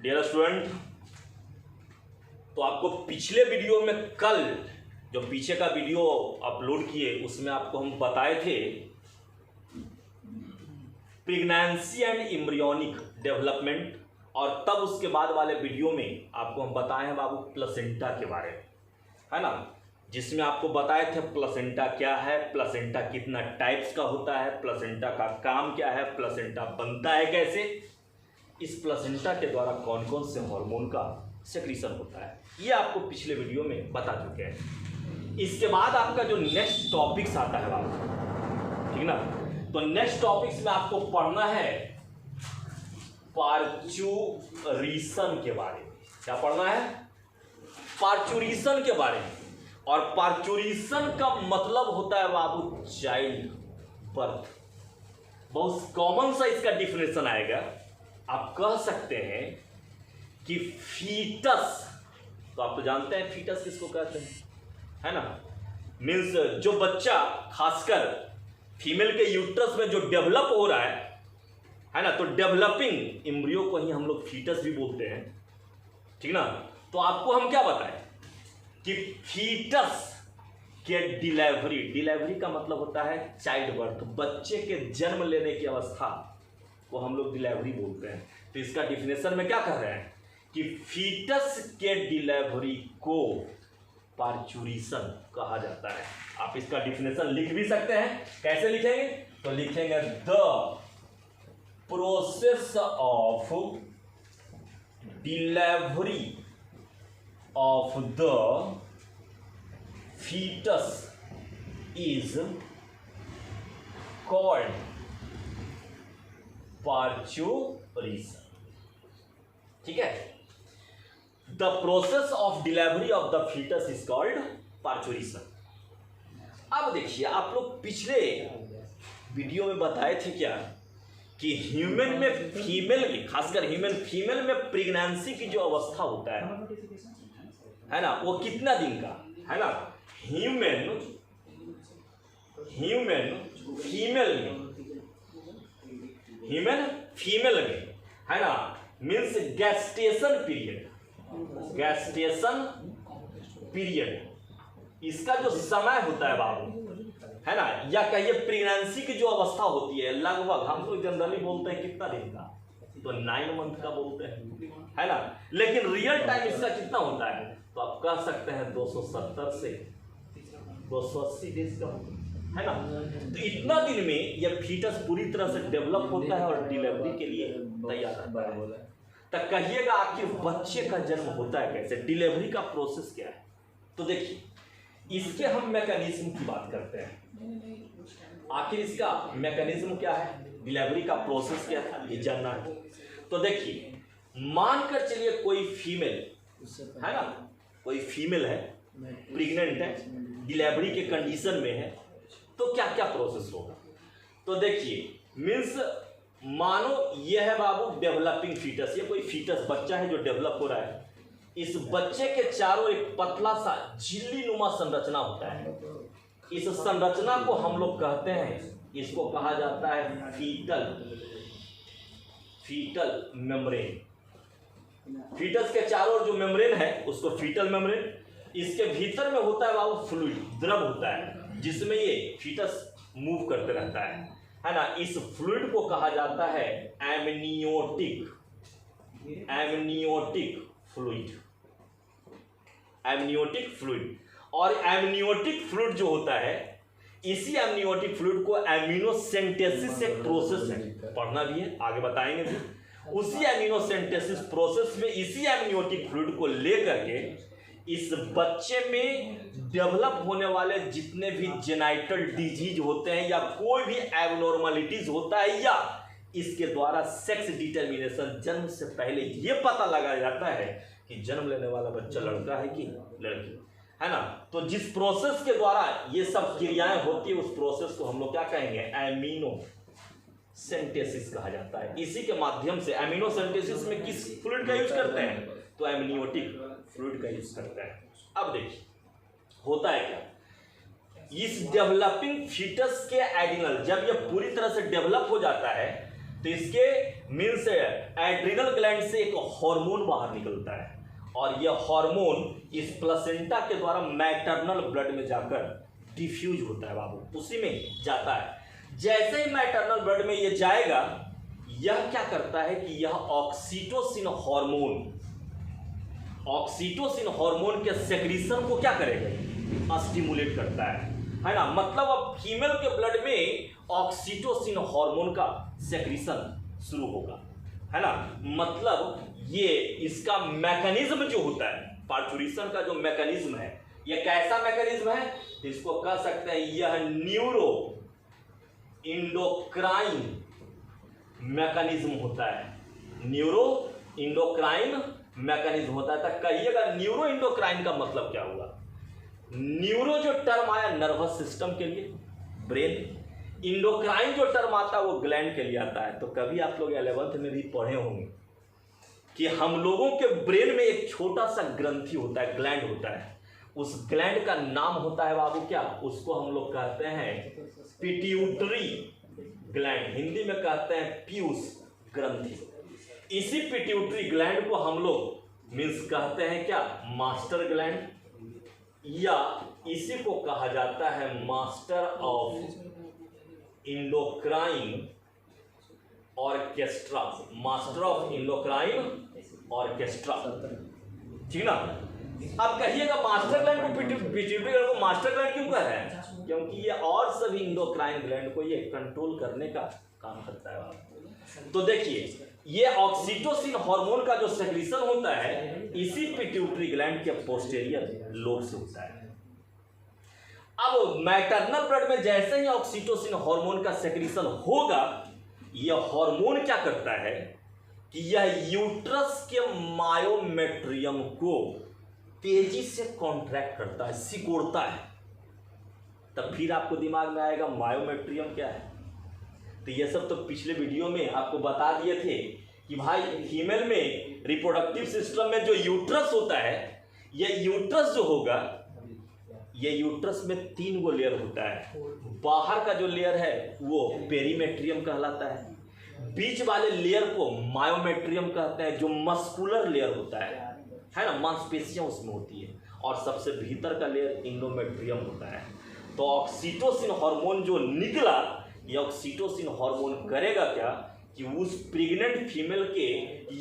Dear student, तो आपको पिछले वीडियो में कल जो पीछे का वीडियो अपलोड किए उसमें आपको हम बताए थे प्रेगनेंसी एंड एम्ब्रियोनिक डेवलपमेंट, और तब उसके बाद वाले वीडियो में आपको हम बताए हैं बाबू प्लेसेंटा के बारे में, है ना, जिसमें आपको बताए थे प्लेसेंटा क्या है, प्लेसेंटा कितना टाइप्स का होता है, प्लेसेंटा का काम क्या है, प्लेसेंटा बनता है कैसे, इस प्लेसेंटा के द्वारा कौन कौन से हार्मोन का सेक्रीशन होता है, ये आपको पिछले वीडियो में बता चुके हैं। इसके बाद आपका जो नेक्स्ट टॉपिक्स आता है बाबू, ठीक ना, तो नेक्स्ट टॉपिक्स में आपको पढ़ना है पार्चुरिशन के बारे में। क्या पढ़ना है? पार्चुरिशन के बारे में। और पार्चुरिशन का मतलब होता है बाबू चाइल्ड बर्थ। बहुत कॉमन सा इसका डिफिनेशन आएगा। आप कह सकते हैं कि फीटस, तो आप तो जानते हैं फीटस किसको कहते हैं, है ना, मीन्स जो बच्चा खासकर फीमेल के यूट्रस में जो डेवलप हो रहा है ना, तो डेवलपिंग एम्ब्रियो को ही हम लोग फीटस भी बोलते हैं, ठीक ना। तो आपको हम क्या बताएं कि फीटस के डिलीवरी का मतलब होता है चाइल्ड बर्थ, बच्चे के जन्म लेने की अवस्था को हम लोग डिलीवरी बोलते हैं। तो इसका डिफिनेशन में क्या कर रहे हैं कि फीटस के डिलीवरी को पार्चुरिशन कहा जाता है। आप इसका डिफिनेशन लिख भी सकते हैं। कैसे लिखेंगे? तो लिखेंगे the process of delivery of the fetus is called parturition। ठीक है, the process of delivery of the fetus is called parturition. अब देखिए, आप लोग पिछले वीडियो में बताए थे क्या कि ह्यूमन में फीमेल की, खासकर ह्यूमन फीमेल में प्रेगनेंसी की जो अवस्था होता है ना, वो कितना दिन का है ना, ह्यूमन फीमेल में है ना, मीन्स गैस्टेशन पीरियड, इसका जो समय होता है बाबू, है ना, या कहिए प्रेगनेंसी की जो अवस्था होती है, लगभग हम तो जनरली बोलते हैं कितना दिन का, तो 9 मंथ का बोलते हैं, है ना, लेकिन रियल टाइम इसका कितना होता है, तो आप कह सकते हैं 270 से 280 डेज का, है ना। तो इतना दिन में यह फीटस पूरी तरह से डेवलप होता है और डिलीवरी के लिए तैयार रहता है। तो कहिएगा आखिर बच्चे का जन्म होता है कैसे, डिलीवरी का प्रोसेस क्या है? तो देखिए, इसके हम मैकेनिज्म की बात करते हैं। आखिर इसका मैकेनिज्म क्या है, डिलीवरी का प्रोसेस क्या है, ये जानना है। तो देखिए, मानकर चलिए कोई फीमेल है ना, कोई फीमेल है, प्रेग्नेंट है, डिलीवरी के कंडीशन में है, तो क्या क्या प्रोसेस होगा? तो देखिए, मीन्स मानो ये है बाबू डेवलपिंग फीटस, ये कोई फीटस बच्चा है जो डेवलप हो रहा है। इस बच्चे के चारों एक पतला सा झिल्ली नुमा संरचना होता है। इस संरचना को हम लोग कहते हैं, इसको कहा जाता है फीटल मेम्ब्रेन। फीटस के चारों ओर जो मेम्ब्रेन है उसको फीटल मेम्ब्रेन, इसके भीतर में होता है बाबू फ्लूइड, द्रव होता है, जिसमें ये फीटस मूव करते रहता है ना। इस फ्लूइड को कहा जाता है एमनियोटिक फ्लूइड। और एमनियोटिक फ्लूइड जो होता है, इसी एमनियोटिक फ्लूइड को एमिनोसेंटेसिस एक प्रोसेस है, पढ़ना भी है, आगे बताएंगे भी। उसी एमिनोसेंटेसिस प्रोसेस में इसी एमनियोटिक फ्लूइड को लेकर के इस बच्चे में डेवलप होने वाले जितने भी जेनाइटल डिजीज होते हैं या कोई भी एबनॉर्मलिटीज होता है, या इसके द्वारा सेक्स डिटर्मिनेशन, जन्म से पहले ये पता लगाया जाता है कि जन्म लेने वाला बच्चा लड़का है कि लड़की, है ना। तो जिस प्रोसेस के द्वारा ये सब क्रियाएं होती है, उस प्रोसेस को हम लोग क्या कहेंगे, एमिनोसेंटेसिस कहा जाता है। इसी के माध्यम से एमिनोसेंटेसिस में किस फ्लूइड का यूज करते हैं, तो एमनियोटिक फ्लूइड का यूज करते हैं। अब देखिए, होता है क्या, इस डेवलपिंग फीटस के एडिनल, जब ये पूरी तरह से डेवलप हो जाता है तो इसके मीन्स एड्रिनल ग्लैंड से एक हार्मोन बाहर निकलता है और यह हार्मोन इस प्लेसेंटा के द्वारा मैटरनल ब्लड में जाकर डिफ्यूज होता है बाबू, उसी में जाता है। जैसे ही मैटरनल ब्लड में यह जाएगा, यह क्या करता है कि यह ऑक्सीटोसिन हार्मोन के सेक्रीशन को क्या करेगा, स्टिमुलेट करता है ना। मतलब अब फीमेल के ब्लड में ऑक्सीटोसिन हार्मोन का सेक्रीशन शुरू होगा, है ना। मतलब ये इसका मैकेनिज्म जो होता है, पार्चुरेशन का जो मैकेनिज्म है, यह कैसा मैकेनिज्म है, तो इसको कह सकते हैं यह न्यूरो इंडोक्राइन मैकेनिज्म होता है। न्यूरो इंडोक्राइन मैकेनिज्म होता है। तो कहिएगा न्यूरो इंडोक्राइन का मतलब क्या हुआ। न्यूरो जो टर्म आया नर्वस सिस्टम के लिए, ब्रेन। इंडोक्राइन जो टर्म आता है वो ग्लैंड के लिए आता है। तो कभी आप लोग 11th में भी पढ़े होंगे कि हम लोगों के ब्रेन में एक छोटा सा ग्रंथि होता है, ग्लैंड होता है। उस ग्लैंड का नाम होता है बाबू क्या, उसको हम लोग कहते हैं पिट्यूटरी ग्लैंड, हिंदी में कहते हैं पीयूष ग्रंथि। इसी पिट्यूटरी ग्लैंड को हम लोग मीन्स कहते हैं क्या, मास्टर ग्लैंड, या इसी को कहा जाता है master of endocrine orchestra, master of endocrine orchestra, ठीक ना। अब कहिएगा मास्टर ग्लैंड को पिट्यूटरी ग्लैंड को मास्टर ग्लैंड क्यों कह रहे हैं, क्योंकि ये और सभी इंडोक्राइन ग्लैंड को ये कंट्रोल करने का काम करता है। तो देखिए ये ऑक्सीटोसिन हार्मोन का जो सेक्रीशन होता है इसी पिट्यूटरी ग्लैंड के पोस्टीरियर लोब से होता है। अब मैटरनल ब्लड में जैसे ही ऑक्सीटोसिन हार्मोन का सेक्रीशन होगा, यह हार्मोन क्या करता है कि यह यूट्रस के मायोमेट्रियम को तेजी से कॉन्ट्रैक्ट करता है, सिकोड़ता है। तब फिर आपको दिमाग में आएगा मायोमेट्रियम क्या है। तो ये सब तो पिछले वीडियो में आपको बता दिए थे कि भाई फीमेल में रिप्रोडक्टिव सिस्टम में जो यूट्रस होता है, यह यूट्रस जो होगा, ये यूट्रस में 3 गो लेयर होता है। बाहर का जो लेयर है वो पेरीमेट्रियम कहलाता है, बीच वाले लेयर को मायोमेट्रियम कहते हैं जो मस्कुलर लेयर होता है ना, मांसपेशियां उसमें होती है, और सबसे भीतर का लेयर इंडोमेट्रियम होता है। तो ऑक्सीटोसिन हार्मोन जो निकला, ये ऑक्सीटोसिन हार्मोन करेगा क्या कि उस प्रेग्नेंट फीमेल के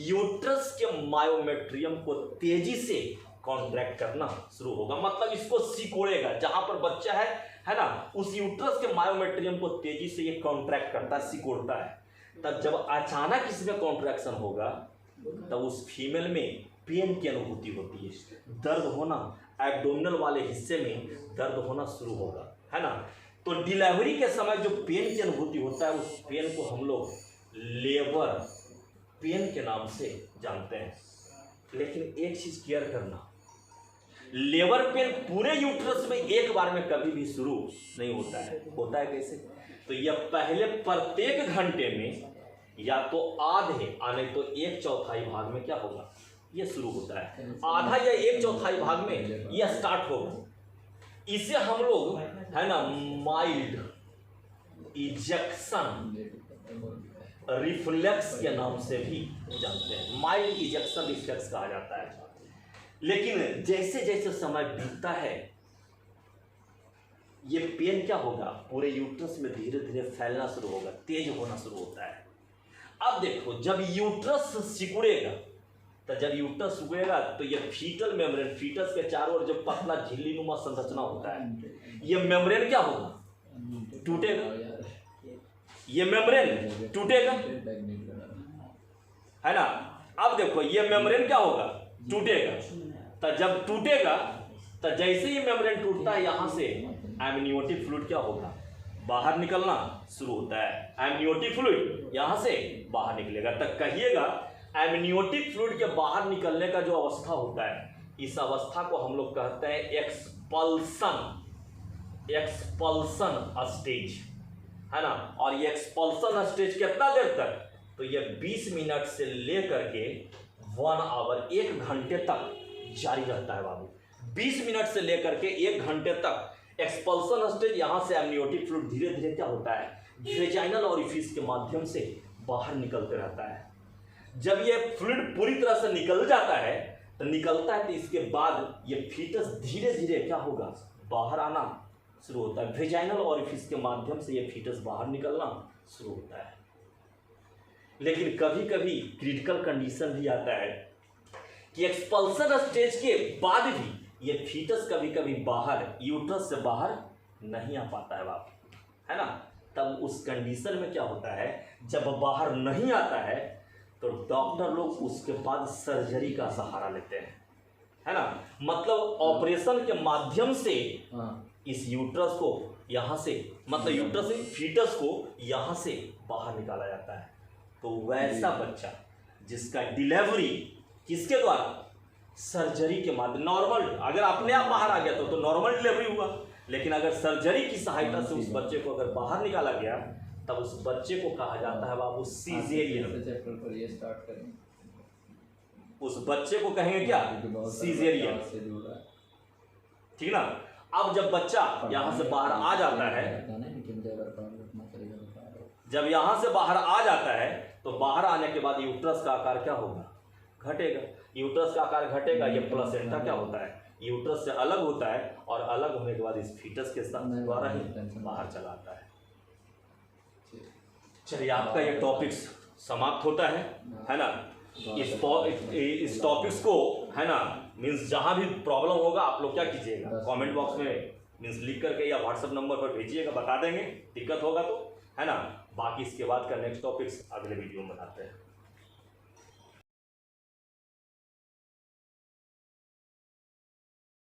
यूट्रस के मायोमेट्रियम को तेजी से कॉन्ट्रैक्ट करना शुरू होगा। मतलब इसको सिकोड़ेगा, जहां पर बच्चा है ना, उस यूट्रस के मायोमेट्रियम को तेजी से ये कॉन्ट्रैक्ट करता है, सिकोड़ता है। तब जब अचानक इसमें कॉन्ट्रैक्शन होगा, तब उस फीमेल में पेन की अनुभूति होती है, दर्द होना, एब्डोमिनल वाले हिस्से में दर्द होना शुरू होगा, है ना। तो डिलीवरी के समय जो पेन की अनुभूति होता है, उस पेन को हम लोग लेबर पेन के नाम से जानते हैं। लेकिन एक चीज केयर करना, लेबर पेन पूरे यूट्रस में एक बार में कभी भी शुरू नहीं होता है। होता है कैसे, तो यह पहले प्रत्येक घंटे में या तो आधे नहीं तो 1/4 भाग में क्या होगा, ये शुरू होता है। आधा या 1/4 भाग में यह स्टार्ट होगा। इसे हम लोग, है ना, माइल्ड इजेक्शन रिफ्लेक्स के नाम से भी जानते हैं। माइल्ड इजेक्शन रिफ्लेक्स कहा जाता है। लेकिन जैसे जैसे समय बीतता है, ये पेन क्या होगा, पूरे यूट्रस में धीरे धीरे फैलना शुरू होगा, तेज होना शुरू होता है। अब देखो, जब यूट्रस सिकुड़ेगा, तो जब यूट्रस सिकुड़ेगा तो ये फीटल मेम्ब्रेन, फीटस के चारों ओर जो पतला झिल्ली नुमा संरचना होता है, ये मेम्ब्रेन क्या होगा, टूटेगा। ये मेम्ब्रेन टूटेगा, है ना। अब देखो, ये मेम्ब्रेन क्या होगा, टूटेगा। तो जब टूटेगा, तो जैसे ही मेम्ब्रेन टूटता है, यहाँ से एमनियोटिक फ्लूइड क्या होगा, बाहर निकलना शुरू होता है। एमनियोटिक फ्लूइड यहाँ से बाहर निकलेगा। तब कहिएगा एमनियोटिक फ्लूइड के बाहर निकलने का जो अवस्था होता है, इस अवस्था को हम लोग कहते हैं एक्सपल्सन स्टेज, है ना। और ये एक्सपल्सन स्टेज कितना देर तक, तो ये 20 मिनट से लेकर के 1 आवर, 1 घंटे तक जारी रहता है बाबू। 20 मिनट से लेकर के 1 घंटे तक एक्सपल्सन स्टेज। यहाँ से एमनियोटिक फ्लूइड धीरे धीरे क्या होता है, वेजाइनल ओरिफिस के माध्यम से बाहर निकलते रहता है। जब ये फ्लूइड पूरी तरह से निकल जाता है तो निकलता है तो इसके बाद ये फीटस धीरे धीरे क्या होगा, बाहर आना शुरू होता है। वेजाइनल ओरिफिस के माध्यम से ये फीटस बाहर निकलना शुरू होता है। लेकिन कभी कभी क्रिटिकल कंडीशन भी आता है कि एक्सपल्सन स्टेज के बाद भी ये फीटस कभी कभी बाहर यूट्रस से बाहर नहीं आ पाता है बाप, है ना। तब उस कंडीशन में क्या होता है, जब बाहर नहीं आता है तो डॉक्टर लोग उसके बाद सर्जरी का सहारा लेते हैं, है ना। मतलब ऑपरेशन के माध्यम से इस यूट्रस को यहाँ से, मतलब यूट्रस से फीटस को यहाँ से बाहर निकाला जाता है। तो वैसा बच्चा जिसका डिलीवरी किसके द्वारा, सर्जरी के माध्यम, नॉर्मल, अगर अपने आप बाहर आ गया तो नॉर्मल डिलीवरी हुआ, लेकिन अगर सर्जरी की सहायता से उस बच्चे को अगर बाहर निकाला गया तब उस बच्चे को कहा जाता है बाबू सीजेरियन। उस बच्चे को कहेंगे क्या, सीजेरियन, ठीक ना। अब जब बच्चा यहाँ से बाहर आ जाता है, जब यहाँ से बाहर आ जाता है तो बाहर आने के बाद यूट्रस का आकार क्या होगा, घटेगा। यूट्रस का आकार घटेगा, ये प्लेसेंटा क्या होता है, यूट्रस से अलग होता है और अलग होने के बाद इस फीटस के साथ द्वारा ही बाहर चला आता है। चलिए आपका ये टॉपिक्स समाप्त होता है ना। इस टॉपिक्स को, है ना, मीन्स जहाँ भी प्रॉब्लम होगा आप लोग क्या कीजिएगा, कमेंट बॉक्स में मीन्स लिख करके या व्हाट्सएप नंबर पर भेजिएगा, बता देंगे, दिक्कत होगा तो, है ना। बाकी इसके बाद का नेक्स्ट टॉपिक्स अगले वीडियो में बनाते हैं।